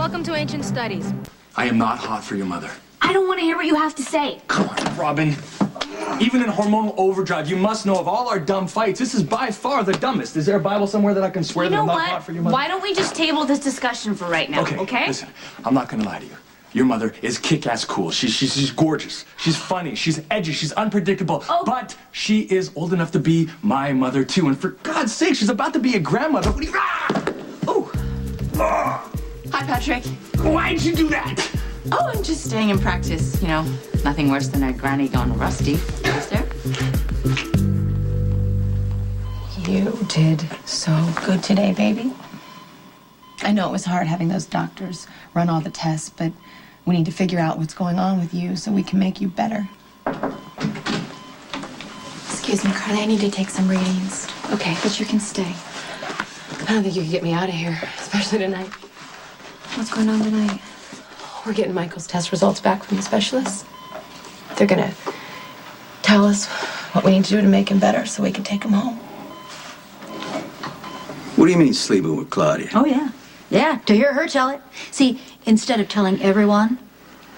Welcome to Ancient Studies. I am not hot for your mother. I don't want to hear what you have to say. Come on, Robin. Even in hormonal overdrive, you must know of all our dumb fights, this is by far the dumbest. Is there a Bible somewhere that I can swear You that know I'm not what? hot for your mother? Why don't we just table this discussion for right now, okay? Listen, I'm not gonna lie to you. Your mother is kick-ass cool. She's gorgeous. She's funny. She's edgy. She's unpredictable. Oh. But she is old enough to be my mother, too. And for God's sake, she's about to be a grandmother. What do you... Oh! Hi, Patrick. Why'd you do that? Oh, I'm just staying in practice. You know, nothing worse than a granny gone rusty. Is there? You did so good today, baby. I know it was hard having those doctors run all the tests, but we need to figure out what's going on with you so we can make you better. Excuse me, Carly, I need to take some readings. Okay, but you can stay. I don't think you can get me out of here, especially tonight. What's going on tonight? We're getting Michael's test results back from the specialists. They're gonna tell us what we need to do to make him better so we can take him home. What do you mean sleeping with Claudia? Oh, yeah. Yeah, to hear her tell it. See, instead of telling everyone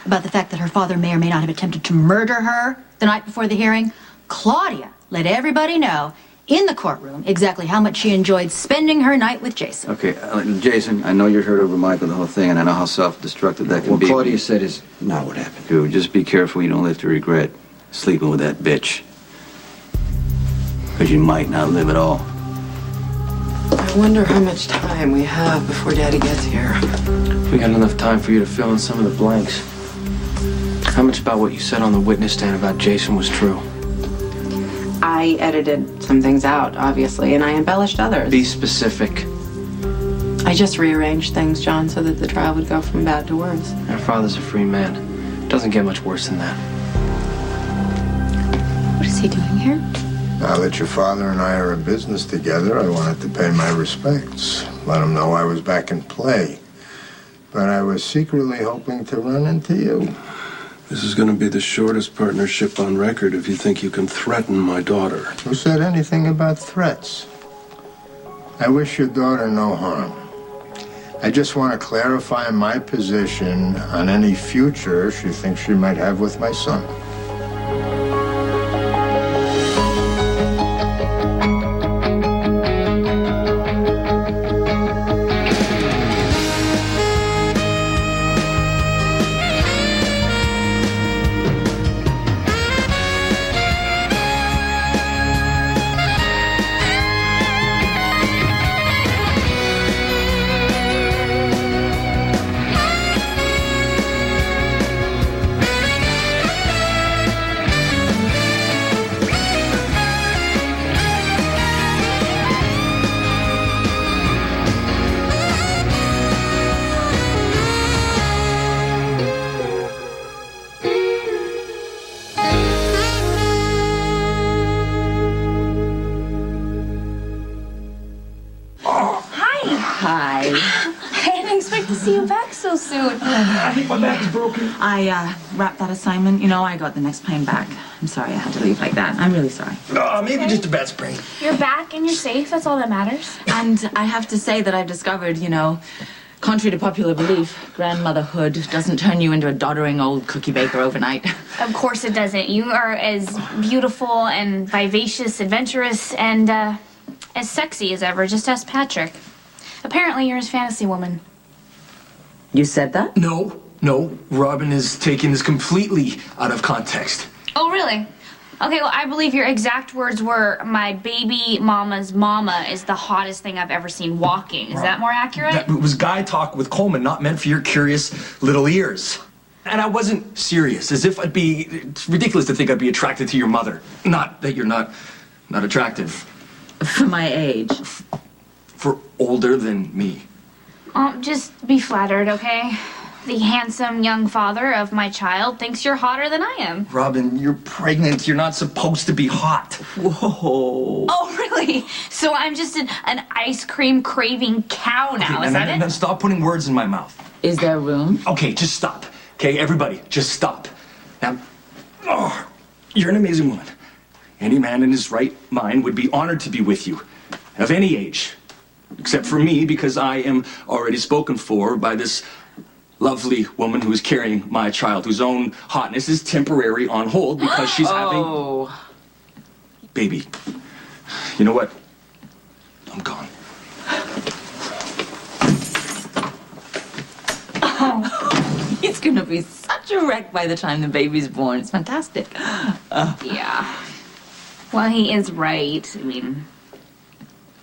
about the fact that her father may or may not have attempted to murder her the night before the hearing, Claudia let everybody know in the courtroom exactly how much she enjoyed spending her night with Jason. Okay, Jason, I know you're hurt over Michael, the whole thing, and I know how self-destructive that can be. What Claudia said is not what happened. Dude, just be careful you don't live to regret sleeping with that bitch. Because you might not live at all. I wonder how much time we have before Daddy gets here. We got enough time for you to fill in some of the blanks. How much about what you said on the witness stand about Jason was true? I edited some things out, obviously, and I embellished others. Be specific. I just rearranged things, John, so that the trial would go from bad to worse. Our father's a free man. Doesn't get much worse than that. What is he doing here? Now that your father and I are in business together, I wanted to pay my respects. Let him know I was back in play. But I was secretly hoping to run into you. This is going to be the shortest partnership on record if you think you can threaten my daughter. Who said anything about threats? I wish your daughter no harm. I just want to clarify my position on any future she thinks she might have with my son. I think my back is broken. I wrapped that assignment. You know, I got the next plane back. I'm sorry I had to leave like that. I'm really sorry. Maybe just a bad sprain. You're back and you're safe. That's all that matters. And I have to say that I've discovered, you know, contrary to popular belief, grandmotherhood doesn't turn you into a doddering old cookie baker overnight. Of course it doesn't. You are as beautiful and vivacious, adventurous, and as sexy as ever. Just ask Patrick. Apparently you're his fantasy woman. You said that? No. Robin is taking this completely out of context. Oh, really? Okay, well, I believe your exact words were, my baby mama's mama is the hottest thing I've ever seen walking. Is that more accurate? That was guy talk with Coleman, not meant for your curious little ears. And I wasn't serious, as if it's ridiculous to think I'd be attracted to your mother. Not that you're not attractive. For my age. For older than me. Just be flattered, okay? The handsome young father of my child thinks you're hotter than I am. Robin, you're pregnant. You're not supposed to be hot. Whoa. Oh, really? So I'm just an ice cream craving cow now, is that it? Now stop putting words in my mouth. Is there room? Okay, just stop. Okay, everybody, just stop. Now, you're an amazing woman. Any man in his right mind would be honored to be with you, of any age. Except for me, because I am already spoken for by this lovely woman who is carrying my child, whose own hotness is temporary on hold because she's having... Baby, you know what? I'm gone. Oh, he's gonna be such a wreck by the time the baby's born. It's fantastic. Yeah. Well, he is right. I mean,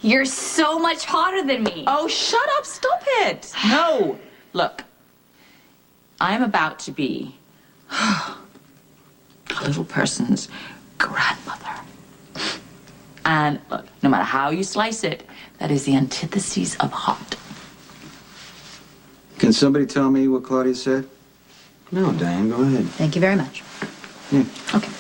you're so much hotter than me. Oh, shut up. Stop it. No. Look, I'm about to be a little person's grandmother. And look, no matter how you slice it, that is the antithesis of hot. Can somebody tell me what Claudia said? No, Diane, go ahead. Thank you very much. Yeah. Okay.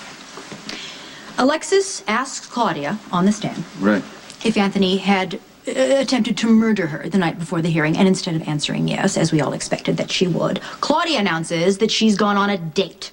Alexis asks Claudia on the stand Right. if Anthony had attempted to murder her the night before the hearing, and instead of answering yes, as we all expected that she would, Claudia announces that she's gone on a date.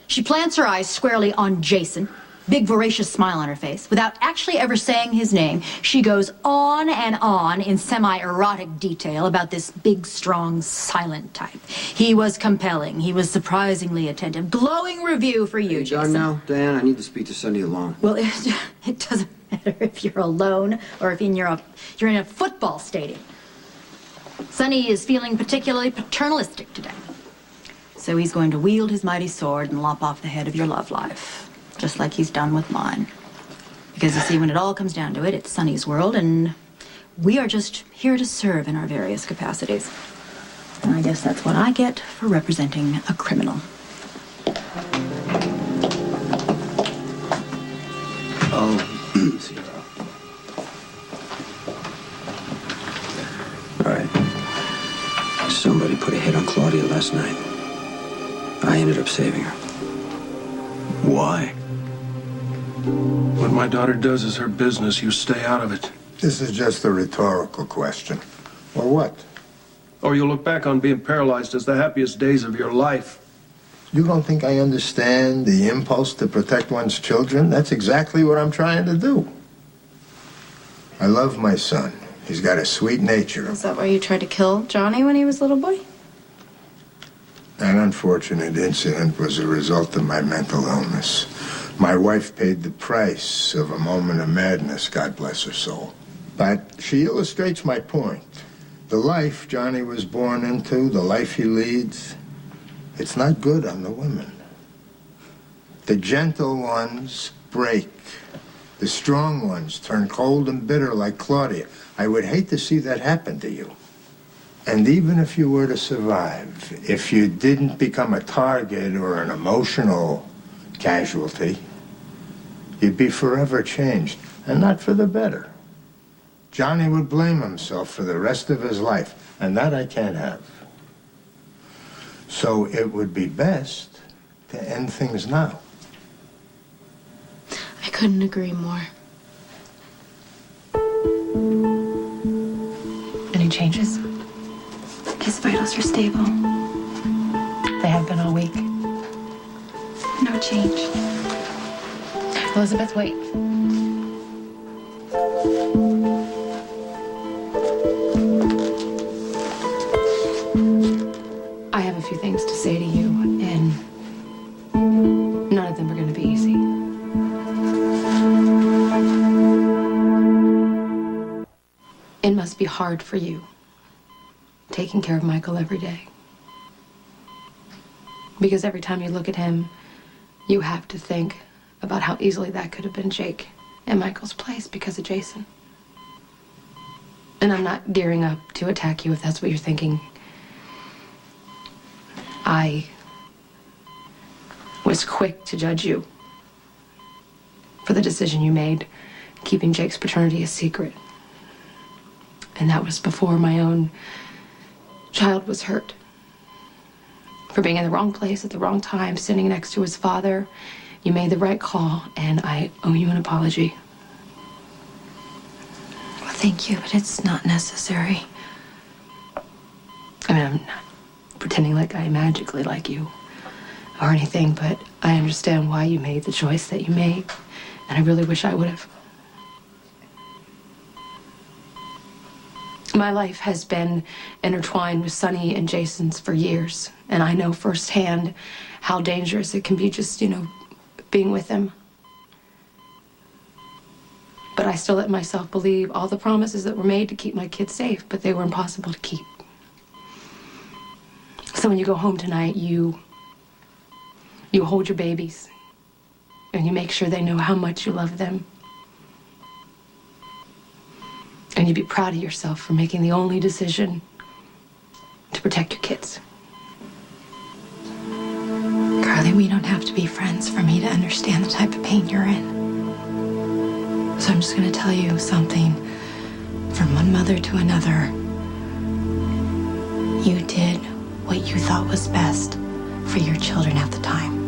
She plants her eyes squarely on Jason, big voracious smile on her face. Without actually ever saying his name, she goes on and on in semi-erotic detail about this big, strong, silent type. He was compelling. He was surprisingly attentive. Glowing review for you, You Jason. done now, Diane? I need to speak to Sunny alone. Well, it doesn't matter if you're alone or if you're in a football stadium. Sonny is feeling particularly paternalistic today. So he's going to wield his mighty sword and lop off the head of your love life, just like he's done with mine. Because you see, when it all comes down to it, it's Sonny's world, and we are just here to serve in our various capacities. And I guess that's what I get for representing a criminal. Oh, see. All right. Somebody put a hit on Claudia last night. I ended up saving her. Why? What my daughter does is her business. You stay out of it. This is just a rhetorical question. Or what? Or you'll look back on being paralyzed as the happiest days of your life. You don't think I understand the impulse to protect one's children? That's exactly what I'm trying to do. I love my son. He's got a sweet nature. Is that why you tried to kill Johnny when he was a little boy? That unfortunate incident was a result of my mental illness. My wife paid the price of a moment of madness, God bless her soul. But she illustrates my point. The life Johnny was born into, the life he leads, it's not good on the women. The gentle ones break. The strong ones turn cold and bitter like Claudia. I would hate to see that happen to you. And even if you were to survive, if you didn't become a target or an emotional casualty, you'd be forever changed, and not for the better. Johnny would blame himself for the rest of his life, and that I can't have. So it would be best to end things now. I couldn't agree more. Any changes? His vitals are stable. They have been all week. No change. Elizabeth, wait. I have a few things to say to you, and none of them are going to be easy. It must be hard for you, taking care of Michael every day. Because every time you look at him, you have to think about how easily that could have been Jake in Michael's place because of Jason. And I'm not gearing up to attack you if that's what you're thinking. I was quick to judge you for the decision you made, keeping Jake's paternity a secret. And that was before my own child was hurt. For being in the wrong place at the wrong time, sitting next to his father. You made the right call, and I owe you an apology. Well, thank you, but it's not necessary. I mean, I'm not pretending like I magically like you or anything, but I understand why you made the choice that you made, and I really wish I would have. My life has been intertwined with Sonny and Jason's for years, and I know firsthand how dangerous it can be just, being with them. But I still let myself believe all the promises that were made to keep my kids safe, but they were impossible to keep. So when you go home tonight, you hold your babies, and you make sure they know how much you love them. And you be proud of yourself for making the only decision to protect your kids. Carly, we don't have to be friends for me to understand the type of pain you're in. So I'm just going to tell you something from one mother to another. You did what you thought was best for your children at the time.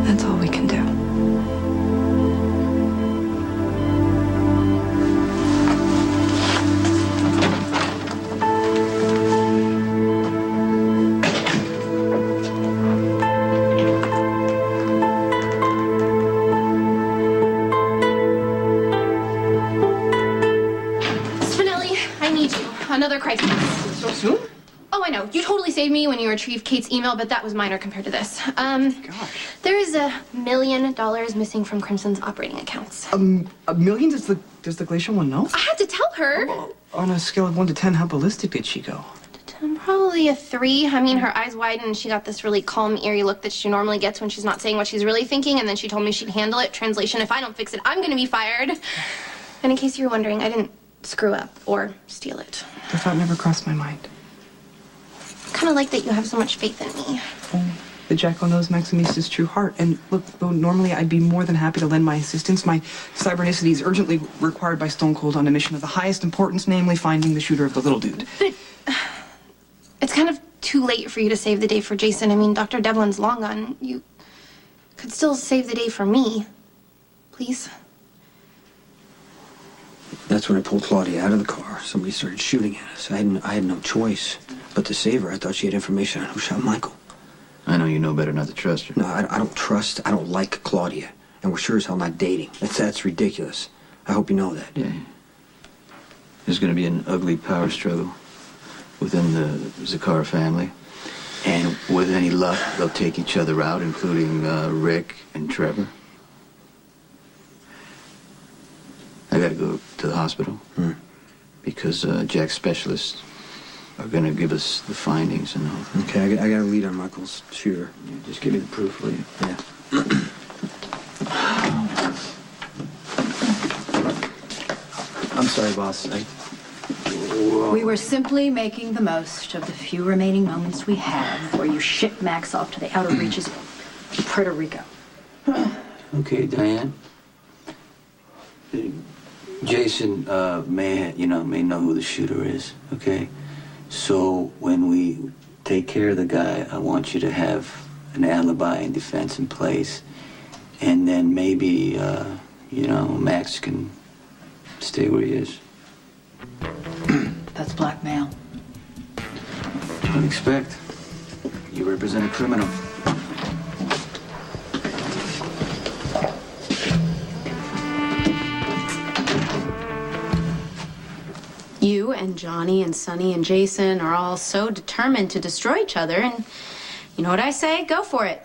That's all we can do. Another crisis. So soon? Oh, I know. You totally saved me when you retrieved Kate's email, but that was minor compared to this. Gosh. There is $1 million missing from Crimson's operating accounts. $1 million? Does the glacial one know? I had to tell her. Oh, on a scale of 1 to 10, how ballistic did she go? Probably a 3. I mean, her eyes widened and she got this really calm, eerie look that she normally gets when she's not saying what she's really thinking, and then she told me she'd handle it. Translation, if I don't fix it, I'm gonna be fired. And in case you were wondering, I didn't screw up or steal it. The thought never crossed my mind. Kind of like that you have so much faith in me. Oh, the Jackal knows Maximista's true heart. And look, though normally I'd be more than happy to lend my assistance, my cybernicity is urgently required by Stone Cold on a mission of the highest importance, namely finding the shooter of the little dude. But it's kind of too late for you to save the day for Jason. I mean, Dr. Devlin's long gone. You could still save the day for me. Please? That's when I pulled Claudia out of the car. Somebody started shooting at us. I had no choice but to save her. I thought she had information on who shot Michael. I know you know better not to trust her. No, I don't like Claudia. And we're sure as hell not dating. That's ridiculous. I hope you know that. Yeah. There's going to be an ugly power struggle within the Zakar family. And with any luck, they'll take each other out, including Rick and Trevor. I gotta go to the hospital because Jack's specialists are gonna give us the findings and all. Okay, I got a lead on Michael's shooter. Yeah, just give me the proof, will you? Yeah. I'm sorry, boss. We were simply making the most of the few remaining moments we had before you shipped Max off to the outer reaches of Puerto Rico. Okay, Diane. Jason may know who the shooter is, okay? So when we take care of the guy, I want you to have an alibi and defense in place. And then maybe, Max can stay where he is. That's blackmail. Don't expect. You represent a criminal. You and Johnny and Sonny and Jason are all so determined to destroy each other, and you know what I say? Go for it.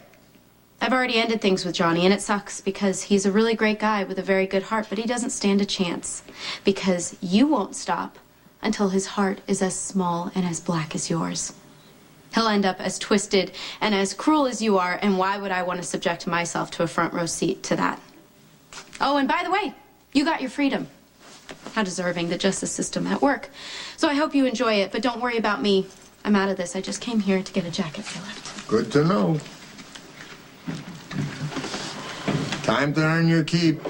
I've already ended things with Johnny, and it sucks because he's a really great guy with a very good heart, but he doesn't stand a chance because you won't stop until his heart is as small and as black as yours. He'll end up as twisted and as cruel as you are, and why would I want to subject myself to a front row seat to that? Oh, and by the way, you got your freedom. How deserving, the justice system at work. So I hope you enjoy it, but don't worry about me. I'm out of this. I just came here to get a jacket filled. Good to know. Time to earn your keep.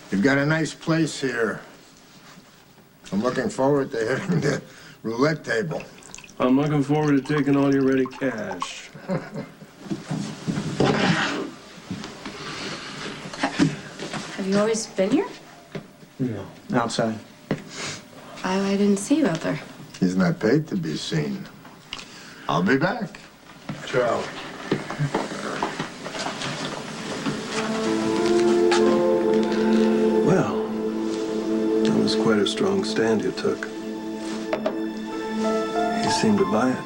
You've got a nice place here. I'm looking forward to hitting the roulette table. I'm looking forward to taking all your ready cash. Have you always been here? No, outside. I didn't see you out there. He's not paid to be seen. I'll be back. Ciao. Well, Quite a strong stand you took. You seemed to buy it.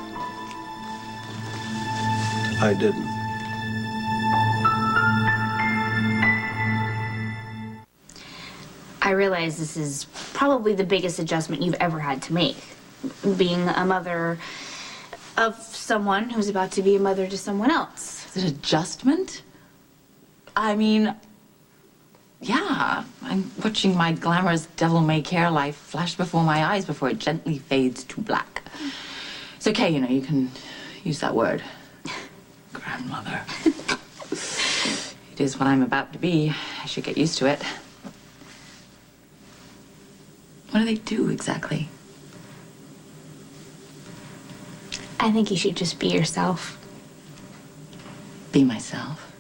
I didn't. I realize this is probably the biggest adjustment you've ever had to make. Being a mother of someone who's about to be a mother to someone else. Is it adjustment? I mean, yeah. I'm watching my glamorous devil-may-care life flash before my eyes before it gently fades to black. It's okay, you know, you can use that word. Grandmother. It is what I'm about to be. I should get used to it. What do they do exactly? I think you should just be yourself. Be myself?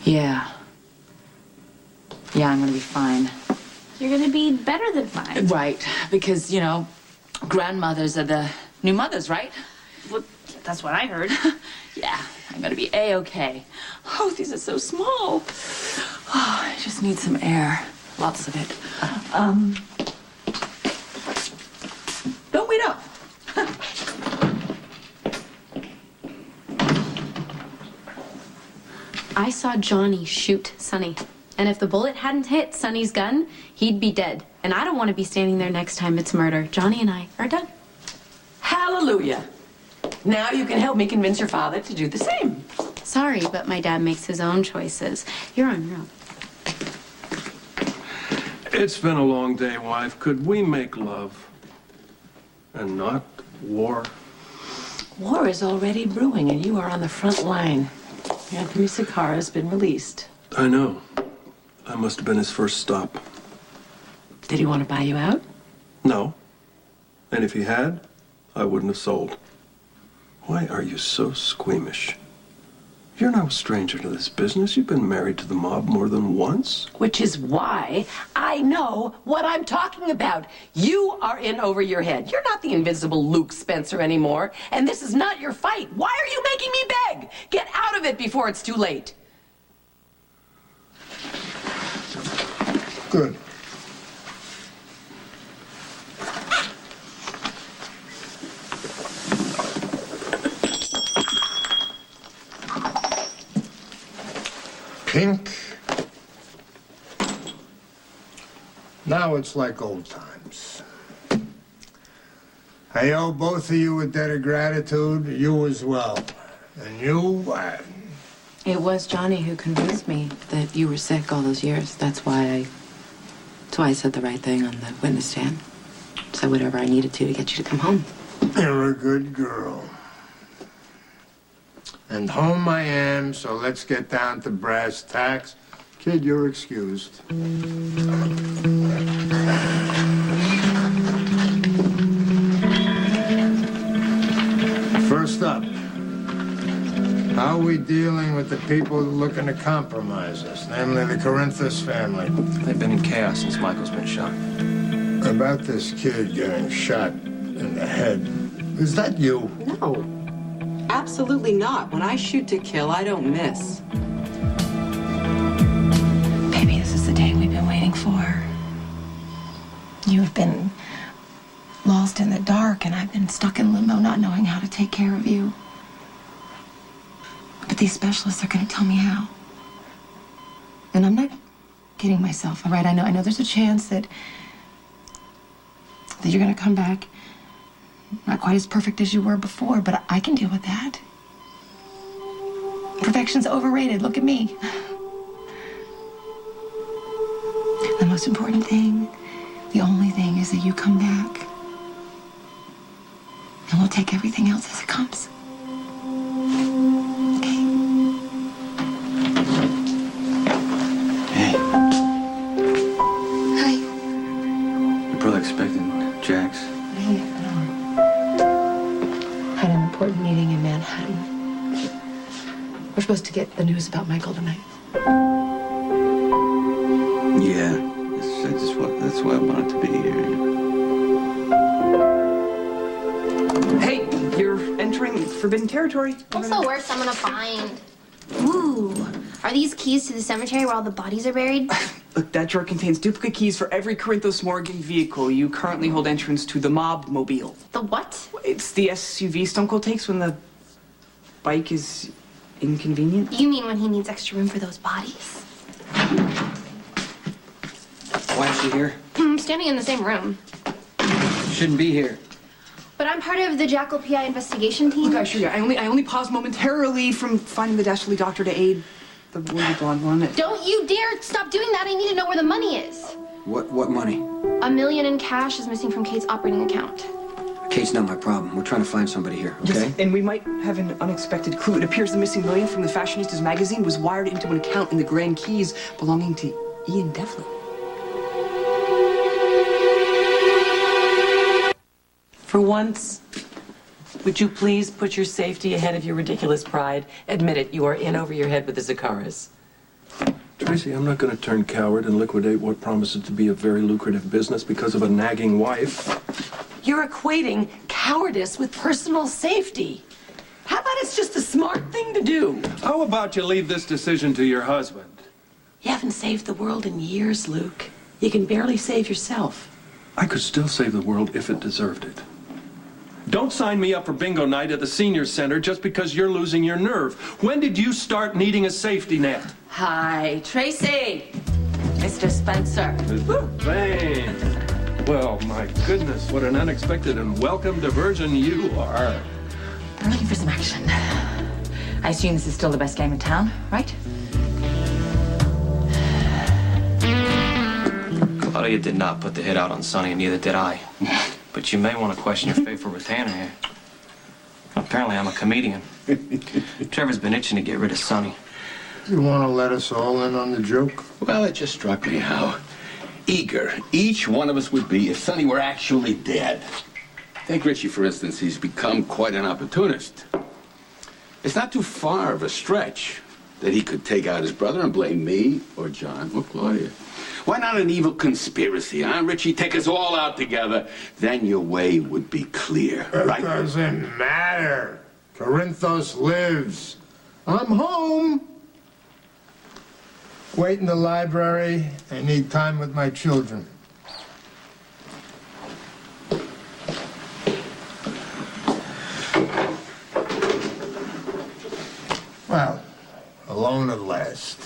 Yeah. Yeah, I'm gonna be fine. You're gonna be better than fine. Right, because, you know, grandmothers are the new mothers, right? Well, that's what I heard. Yeah, I'm gonna be A-okay. Oh, these are so small. Oh, I just need some air. Lots of it. Don't wait up. I saw Johnny shoot Sonny. And if the bullet hadn't hit Sonny's gun, he'd be dead. And I don't want to be standing there next time it's murder. Johnny and I are done. Hallelujah. Now you can help me convince your father to do the same. Sorry, but my dad makes his own choices. You're on your own. It's been a long day, wife. Could we make love and not war? War is already brewing, and you are on the front line. Anthony Sakara has been released. I know. I must have been his first stop. Did he want to buy you out? No. And if he had, I wouldn't have sold. Why are you so squeamish? You're no stranger to this business. You've been married to the mob more than once. Which is why I know what I'm talking about. You are in over your head. You're not the invisible Luke Spencer anymore, and this is not your fight. Why are you making me beg? Get out of it before it's too late. Good. Pink. Now it's like old times. I owe both of you a debt of gratitude, you as well. And you, It was Johnny who convinced me that you were sick all those years. That's why I said the right thing on the witness stand. Said whatever I needed to get you to come home. You're a good girl. And home I am, so let's get down to brass tacks. Kid, you're excused. First up, how are we dealing with the people looking to compromise us, namely the Corinthus family? They've been in chaos since Michael's been shot. About this kid getting shot in the head, is that you? No. Absolutely not. When I shoot to kill, I don't miss. Baby, this is the day we've been waiting for. You've been lost in the dark, and I've been stuck in limbo, not knowing how to take care of you. But these specialists are going to tell me how. And I'm not kidding myself, all right? I know there's a chance that you're going to come back not quite as perfect as you were before, but I can deal with that. Perfection's overrated. Look at me. The most important thing, the only thing, is that you come back. And we'll take everything else as it comes. Okay? Hey. Hi. You're probably expecting Jax. Had an important meeting in Manhattan. We're supposed to get the news about Michael tonight. Yeah. That's why I wanted to be here. Hey, you're entering forbidden territory. What's the worst I'm gonna find? Ooh, are these keys to the cemetery where all the bodies are buried? Look, that drawer contains duplicate keys for every Corinthos Morgan vehicle. You currently hold entrance to the Mob Mobile. The what? It's the SUV Stone Cold takes when the bike is inconvenient. You mean when he needs extra room for those bodies? Why is she here? I'm standing in the same room. Shouldn't be here. But I'm part of the Jackal PI investigation team. Look, I assure you, I only paused momentarily from finding the dastardly doctor to aid the wounded blonde one. Don't you dare stop doing that. I need to know where the money is. What money? $1 million in cash is missing from Kate's operating account. Kate's not my problem. We're trying to find somebody here, okay? Yes, and we might have an unexpected clue. It appears the missing $1 million from the Fashionistas magazine was wired into an account in the Grand Keys belonging to Ian Devlin. For once, would you please put your safety ahead of your ridiculous pride? Admit it, you are in over your head with the Zaccaras. Tracy, I'm not going to turn coward and liquidate what promises to be a very lucrative business because of a nagging wife. You're equating cowardice with personal safety. How about it's just a smart thing to do? How about you leave this decision to your husband? You haven't saved the world in years, Luke. You can barely save yourself. I could still save the world if it deserved it. Don't sign me up for bingo night at the senior center just because you're losing your nerve. When did you start needing a safety net? Hi, Tracy. Mr. Spencer. Mr. Vane. Well, my goodness, what an unexpected and welcome diversion you are. I'm looking for some action. I assume this is still the best game in town, right? Claudia did not put the hit out on Sonny, and neither did I. But you may want to question your faith for Ratana here. Apparently, I'm a comedian. Trevor's been itching to get rid of Sonny. You want to let us all in on the joke? Well, it just struck me how eager each one of us would be if Sonny were actually dead. Take Richie, for instance. He's become quite an opportunist. It's not too far of a stretch that he could take out his brother and blame me or John or Claudia. Why not an evil conspiracy, huh, Richie? Take us all out together. Then your way would be clear, right? It doesn't matter. Corinthos lives. I'm home. Wait in the library. I need time with my children. Well, alone at last.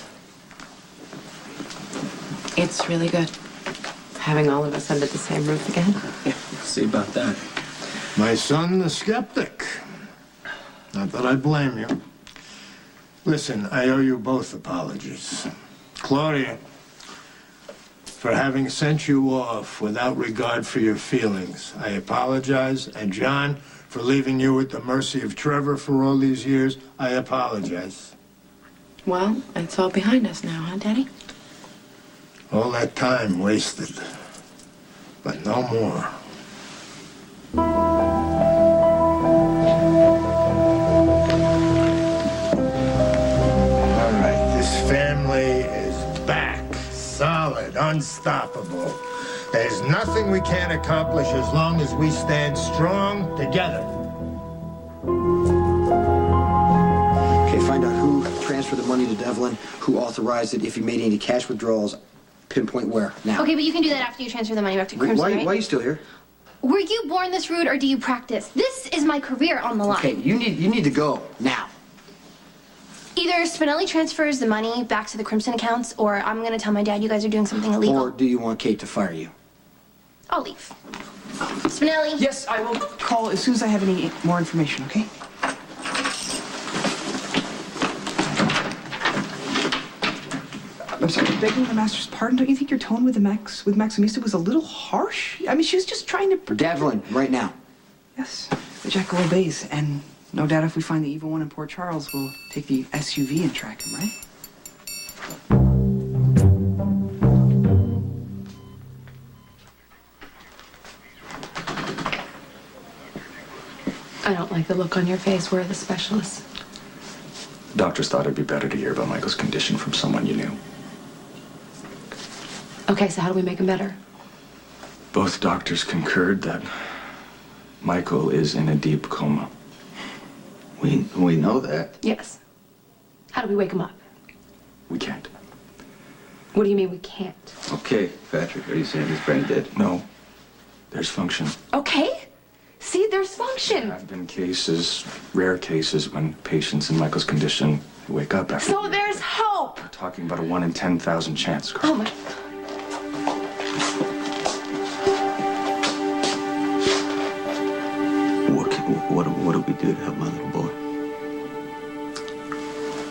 It's really good having all of us under the same roof again. Yeah, see about that. My son, the skeptic. Not that I blame you. Listen, I owe you both apologies. Claudia, for having sent you off without regard for your feelings. I apologize. And John, for leaving you at the mercy of Trevor for all these years. I apologize. Well, it's all behind us now, huh, Daddy? All that time wasted, but no more. All right, this family is back, solid, unstoppable. There's nothing we can't accomplish as long as we stand strong together. Okay, find out who transferred the money to Devlin, who authorized it, if he made any cash withdrawals. Pinpoint where, now. Okay, but you can do that after you transfer the money back to Crimson, Why right? are you still here? Were you born this rude, or do you practice? This is my career on the line. Okay, you need to go, now. Either Spinelli transfers the money back to the Crimson accounts, or I'm going to tell my dad you guys are doing something illegal. Or do you want Kate to fire you? I'll leave. Spinelli? Yes, I will call as soon as I have any more information, okay? I'm sorry, begging the master's pardon. Don't you think your tone with Maximista was a little harsh? I mean, she was just trying to... Devlin, right now. Yes, the jackal obeys, and no doubt if we find the evil one in Port Charles, we'll take the SUV and track him, right? I don't like the look on your face. Where are the specialists? Doctors thought it'd be better to hear about Michael's condition from someone you knew. Okay, so how do we make him better? Both doctors concurred that Michael is in a deep coma. We know that. Yes. How do we wake him up? We can't. What do you mean we can't? Okay, Patrick, are you saying he's brain dead? No. There's function. Okay. See, there's function. There have been cases, rare cases, when patients in Michael's condition wake up after... So there's hope. We're talking about a 1 in 10,000 chance. Oh, my... What do we do to help my little boy?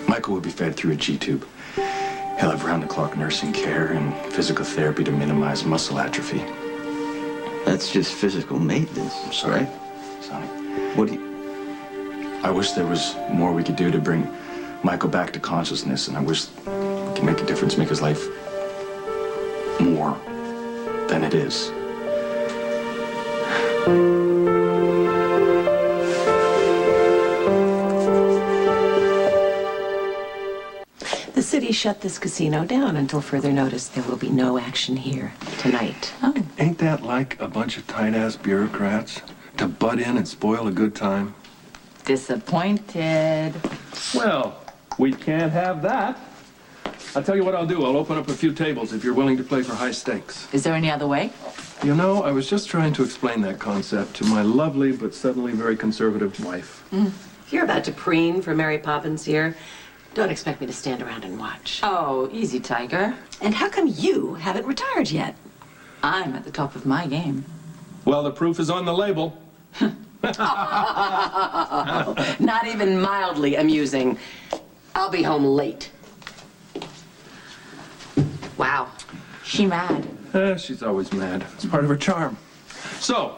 Michael will be fed through a G-tube. He'll have round-the-clock nursing care and physical therapy to minimize muscle atrophy. That's just physical maintenance, Sorry, right? Sonny. What do you... I wish there was more we could do to bring Michael back to consciousness, and I wish we could make a difference, make his life more than it is. The city shut this casino down until further notice. There will be no action here tonight. Oh. Ain't that like a bunch of tight-ass bureaucrats to butt in and spoil a good time? Disappointed. Well, we can't have that. I'll tell you what I'll do. I'll open up a few tables if you're willing to play for high stakes. Is there any other way? You know, I was just trying to explain that concept to my lovely but suddenly very conservative wife. If you're about to preen for Mary Poppins here, don't expect me to stand around and watch. Oh, easy, Tiger. And how come you haven't retired yet? I'm at the top of my game. Well, the proof is on the label. Not even mildly amusing. I'll be home late. Wow. She mad? She's always mad. It's part of her charm. So,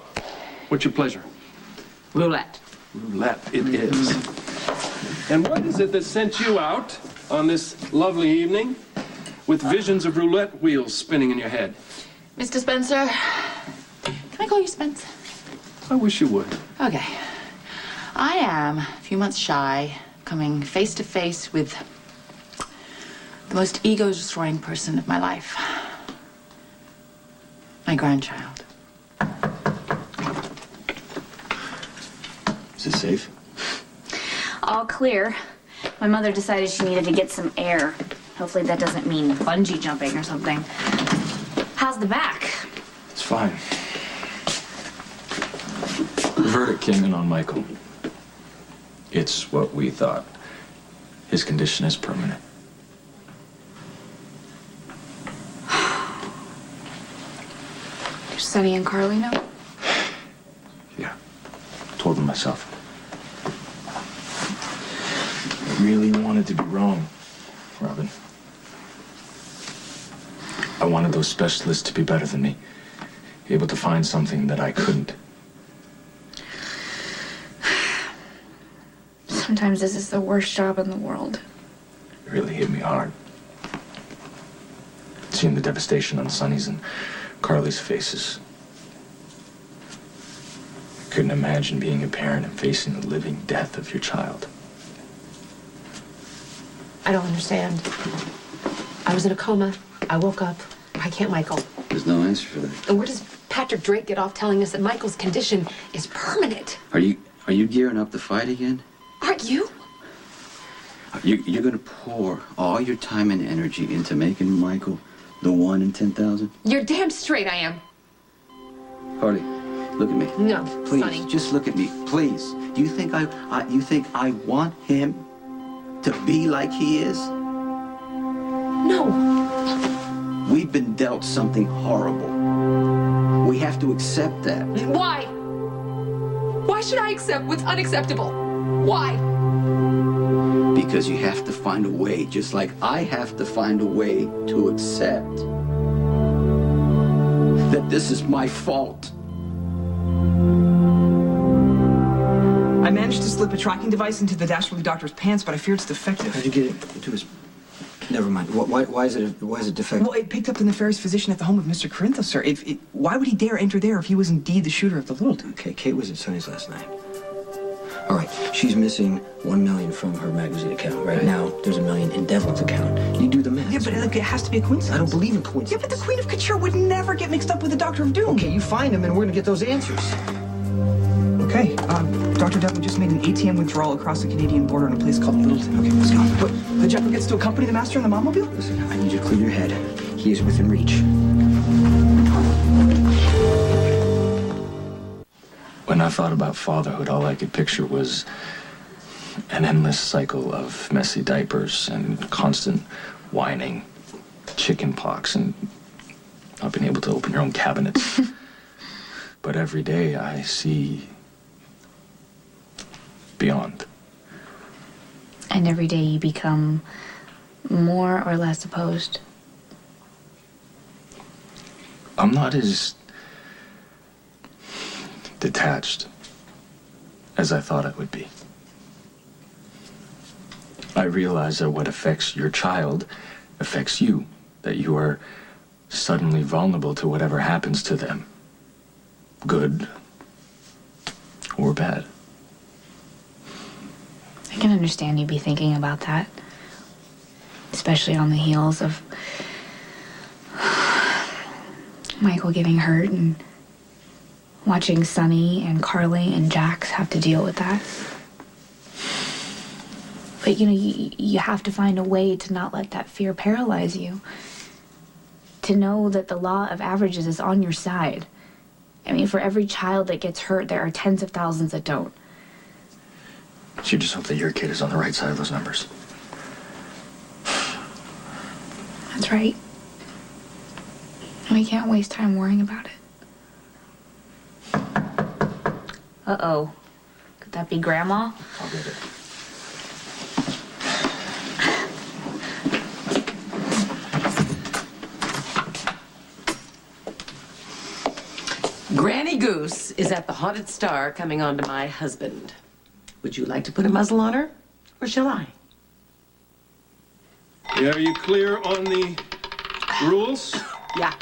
what's your pleasure? Roulette. Roulette it is. And what is it that sent you out on this lovely evening with visions of roulette wheels spinning in your head? Mr. Spencer, can I call you Spence? I wish you would. Okay. I am a few months shy, coming face to face with the most ego-destroying person of my life. My grandchild. Is it safe? All clear. My mother decided she needed to get some air. Hopefully that doesn't mean bungee jumping or something. How's the back? It's fine. The verdict came in on Michael. It's what we thought. His condition is permanent. Do Sonny and Carly know? Yeah. Told them myself. I really wanted to be wrong, Robin. I wanted those specialists to be better than me. Able to find something that I couldn't. Sometimes this is the worst job in the world. It really hit me hard. Seeing the devastation on Sonny's and Carly's faces. I couldn't imagine being a parent and facing the living death of your child. I don't understand. I was in a coma. I woke up. Why can't Michael? There's no answer for that. And where does Patrick Drake get off telling us that Michael's condition is permanent? Are you gearing up to fight again? Aren't you? You're gonna pour all your time and energy into making Michael the 1 in 10,000? You're damn straight I am. Carly, look at me. No, Please, Sonny. just look at me, please. Do you think you think I want him to be like he is? No. We've been dealt something horrible. We have to accept that. Why? Why should I accept what's unacceptable? Why? Because you have to find a way, just like I have to find a way to accept that this is my fault. I managed to slip a tracking device into the Dastardly Doctor's pants, but I fear it's defective. How'd you get it into his... Never mind. Why is it defective? Well, it picked up the nefarious physician at the home of Mr. Corinthos, sir. Why would he dare enter there if he was indeed the shooter of the little dude? Okay, Kate was at Sonny's last night. All right, she's missing $1 million from her magazine account. Right now, there's $1 million in Devlin's account. You do the math. Yeah, but it has to be a coincidence. I don't believe in coincidence. Yeah, but the Queen of Couture would never get mixed up with the Doctor of Doom. Okay, you find him and we're gonna get those answers. Okay, Dr. Devlin just made an ATM withdrawal across the Canadian border in a place called Littleton. Okay, let's go. What? The Jekyll gets to accompany the master in the mobmobile? Listen, I need you to clear your head. He is within reach. When I thought about fatherhood, all I could picture was an endless cycle of messy diapers and constant whining, chicken pox, and not being able to open your own cabinets. But every day I see beyond. And every day you become more or less opposed. I'm not as detached as I thought I would be. I realize that what affects your child affects you, that you are suddenly vulnerable to whatever happens to them, good or bad. I can understand you be thinking about that, especially on the heels of Michael getting hurt and watching Sonny and Carly and Jax have to deal with that. But, you know, you have to find a way to not let that fear paralyze you. To know that the law of averages is on your side. I mean, for every child that gets hurt, there are tens of thousands that don't. You just hope that your kid is on the right side of those numbers. That's right. We can't waste time worrying about it. Uh-oh. Could that be Grandma? I'll get it. Granny Goose is at the Haunted Star coming on to my husband. Would you like to put a muzzle on her, or shall I? Yeah, are you clear on the rules? Yeah.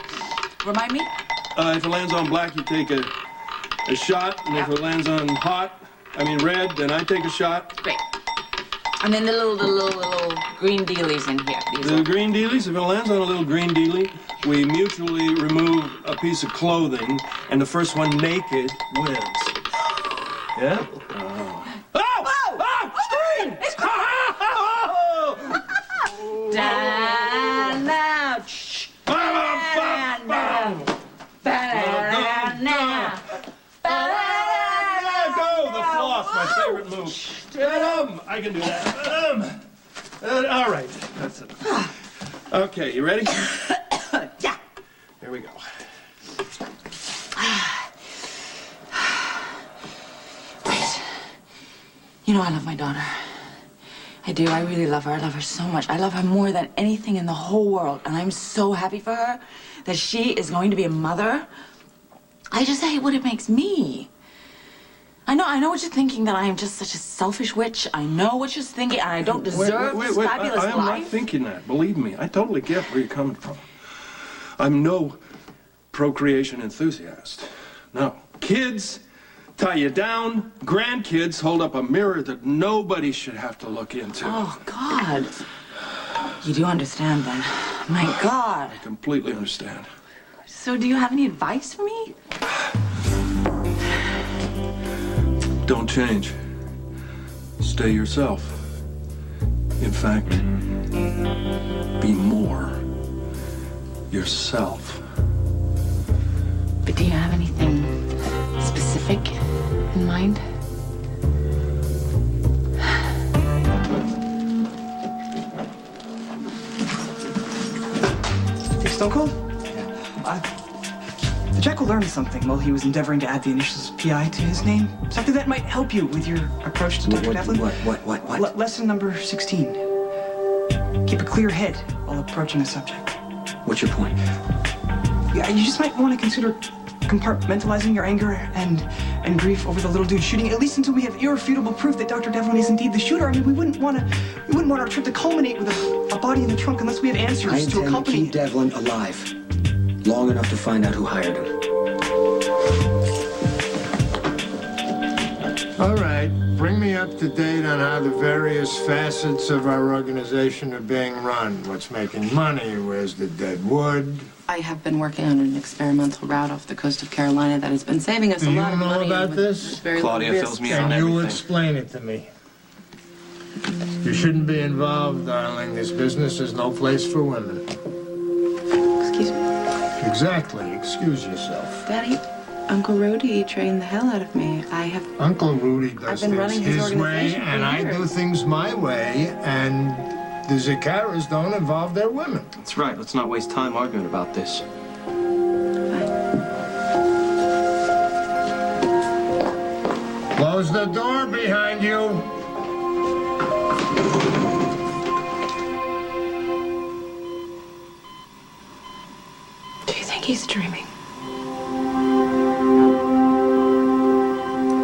Remind me? If it lands on black, you take a shot, and if it lands on red, then I take a shot. Great. And then the little green dealies in here. The green dealies, if it lands on a little green dealie, we mutually remove a piece of clothing, and the first one naked wins. Yeah? Scream! It's down now. Down now. Go, the floss, my favorite move. I can do that. All right, that's it. Okay, you ready? Yeah. Here we go. Wait. You know I love my daughter. I do. I really love her. I love her so much. I love her more than anything in the whole world. And I'm so happy for her that she is going to be a mother. I just hate what it makes me. I know what you're thinking, that I am just such a selfish witch. I know what you're thinking, and I don't deserve this fabulous I am life. not thinking that. Believe me, I totally get where you're coming from. I'm no procreation enthusiast. No. Kids tie you down. Grandkids hold up a mirror that nobody should have to look into. Oh, God. You do understand, then. My God. I completely understand. So do you have any advice for me? Don't change. Stay yourself. In fact, be more yourself. But do you have anything specific in mind? Hey, Stone Cold? The Jekyll learned something while he was endeavoring to add the initials PI to his name. Something that might help you with your approach to Dr. Devlin. What? Lesson number 16. Keep a clear head while approaching a subject. What's your point? Yeah, you just might want to consider compartmentalizing your anger and grief over the little dude shooting, at least until we have irrefutable proof that Dr. Devlin is indeed the shooter. I mean, we wouldn't want our trip to culminate with a body in the trunk unless we have answers to accompany. I intend to keep Devlin alive long enough to find out who hired him. All right, bring me up to date on how the various facets of our organization are being run? What's making money? Where's the dead wood? I have been working on an experimental route off the coast of Carolina that has been saving us a lot of money. Do you know about this? Claudia fills me in on Can you everything. explain it to me? You shouldn't be involved, darling. This business is no place for women. Excuse me? Exactly. Excuse yourself. Daddy, Uncle Rudy trained the hell out of me. Uncle Rudy does I've been things running his his way, organization for and I do years. things my way, and the Zakaras don't involve their women. That's right. Let's not waste time arguing about this. Close the door behind you. Do you think he's dreaming?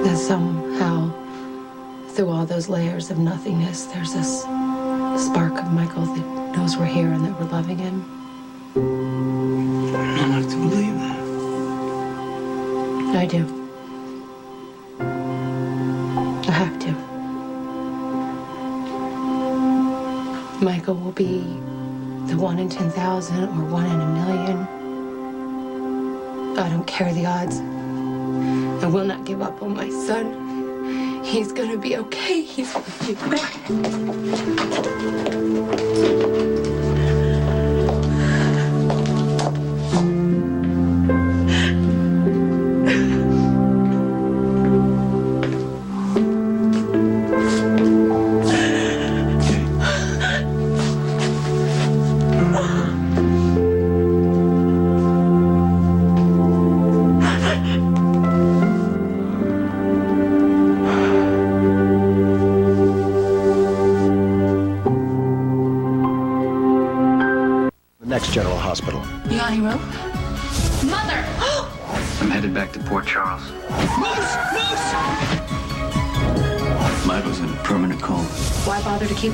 That somehow, through all those layers of nothingness, there's this spark of Michael that knows we're here and that we're loving him. I don't like to believe that. I do. I have to. Michael will be the 1 in 10,000 or 1 in a million. I don't care the odds. I will not give up on my son. He's gonna be okay. He's gonna be okay. Next General Hospital. You got any rope? Mother! I'm headed back to Port Charles. Michael's in a permanent coma. Why bother to keep